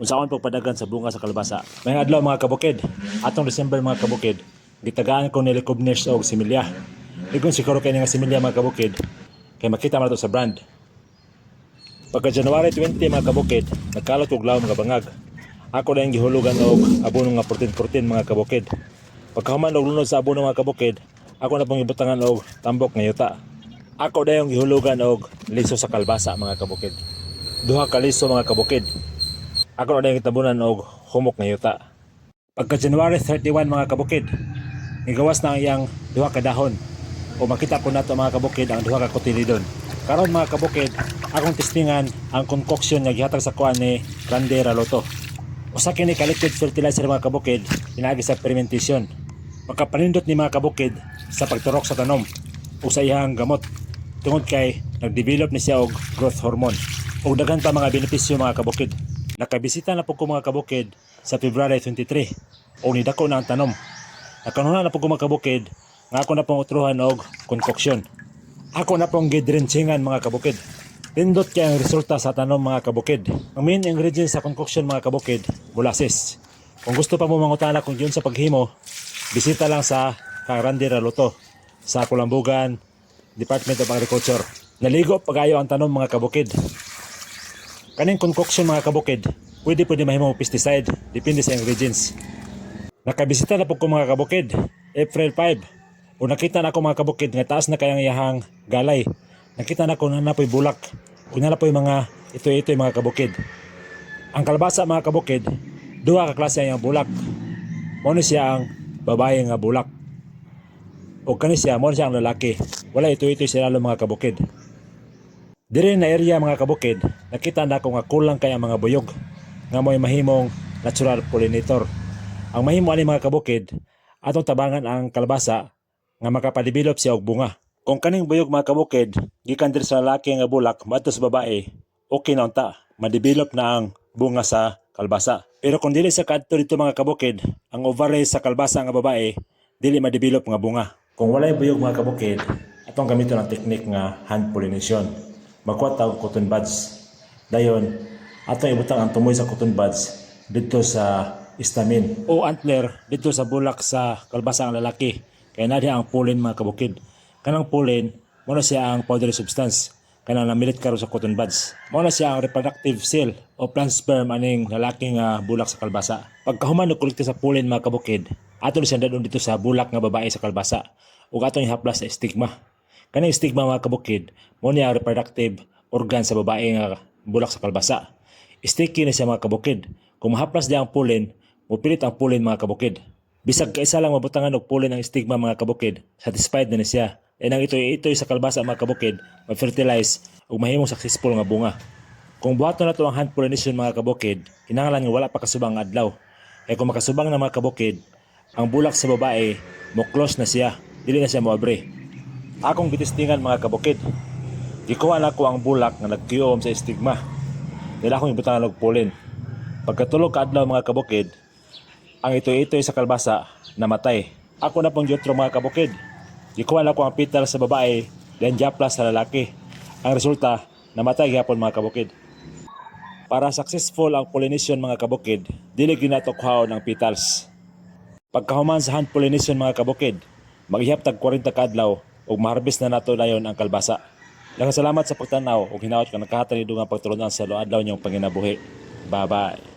Unsaon pagpadagan sa bunga sa kalabasa. May adlaw mga kabukid, atong December mga kabukid, gitagaan ko ni Licobnes og similya. Ligon siguro kay nga similya mga kabukid, kay makita man to sa brand. Pagka January 20 mga kabukid, nagkalot og laom nga bangag. Ako na yung gihulugan og abono nga protein mga kabukid. Pagkahuman og lunod sa abono mga kabukid, ako na pong ibutangan og tambok nga yuta. Ako na yung gihulugan og liso sa kalbasa mga kabukid. Duha ka liso mga kabukid. Ako na yung itabunan og humok nga yuta. Pagka January 31 mga kabukid, igawas na ang iyang duha ka dahon. O makita ko na to mga kabukid ang duha ka kotilidon. Karon mga kabukid, akong testingan ang concoction nga gihatag sa kuan ni Grande Raloto. Usa kini ka liquid fertilizer mga kabukid, pinaagi sa fermentation. Pagkapanindot ni mga kabukid sa pagturok sa tanom o sa iyang gamot, tungod kay nagdevelop ni siya og growth hormone. O daghan pa mga benepisyo mga kabukid. Nakabisita na po ko mga kabukid sa February 23 o nidako na ang tanom. Nakanuna na po ko mga kabukid nga ako na pong utruhan og concoction. Ako na pong gidrenchingan mga kabukid. Pindot kay ang resulta sa tanom mga kabukid. Ang main ingredient sa concoction mga kabukid, molasses. Kung gusto pa mo mangutana kung yun sa paghimo, bisita lang sa Grande Raloto sa Kulambugan, Department of Agriculture. Naligo pagayo ang tanom mga kabukid. Kaning concoction mga kabukid, pwede mahimong pesticide, depende sa ingredients. Nakabisita na po ko mga kabukid, April 5. O nakita na ako mga kabukid nga taas na kayang iyahang galay. Nakita na ko na napoy bulak. O na napoy mga ito mga kabukid. Ang kalabasa mga kabukid, duha ka klase ang bulak. Mao ni siya ang babae nga bulak. O kani siya, mao siya ang lalaki. Wala ito sila mga kabukid. Dire na area mga kabukid, nakita na ko nga kulang kay ang mga buyog nga mo'y mahimong natural pollinator. Ang mahimo ani mga kabukid, atong tabangan ang kalabasa nga makapadevelop siya og bunga. Kung kaning buyog mga kabukid, gikan diri sa lalaki nga bulak madto sa babae, okay na unta, ma-develop na ang bunga sa kalabasa. Pero kung dili sa kadto dito mga kabukid, ang ovary sa kalabasa nga babae, dili ma-develop nga bunga. Kung walay buyog mga kabukid, atong gamiton ang technique nga hand pollination. Magkuha tawag cotton buds. Dayon, atong ibutang ang tumoy sa cotton buds dito sa stamen o antler dito sa bulak sa kalabasa ang lalaki. Kaya nadi ang pollen mga kabukid. Kanang pollen, muna siya ang powdery substance. Kanang namilit karo sa cotton buds. Muna siya ang reproductive cell o plant sperm aning lalaki nga bulak sa kalabasa. Pagkahuman og kolekta sa pollen mga kabukid, aton siya dadon dito sa bulak nga babae sa kalabasa. Ug atong ihaplas sa stigma. Kaning stigma mga kabukid, mo niya reproductive organ sa babae nga bulak sa kalbasa. Sticky na siya mga kabukid. Kung mahaplas diya ang pollen, mupilit ang pollen mga kabukid. Bisag kaisa lang mabutangan og pollen ang stigma mga kabukid, satisfied na siya. E nang itoy sa kalbasa mga kabukid, ma-fertilize ug mahimong successful nga bunga. Kung buhaton na to ang hand pollination mga kabukid, kinahanglan nga wala pa kasubang adlaw. Kaya kung makasubang na mga kabukid, ang bulak sa babae, mo close na siya, dili na siya moabre. Akong gitistingan mga kabukid. Gikuha na ko ang bulak nga nagkiyom sa stigma. Nila akong ibutangan og pollen. Pagkatulog ka adlaw mga kabukid, ang itoy sa kalbasa namatay. Ako na pong gyutro mga kabukid. Gikuha na ko ang petal sa babae, then japlas sa lalaki. Ang resulta, namatay gyapon mga kabukid. Para successful ang pollination mga kabukid, dili ginatokhaw ng petals. Pagkahuman sa hand pollination mga kabukid, maghihap tag 40 ka adlaw ug ma-harvest na nato dayon ang kalbasa. Daghang salamat sa pagtanaw ug hinaot ka nakahatag ni dugang pagtulunan sa adlaw niyong panginabuhi. Bye-bye.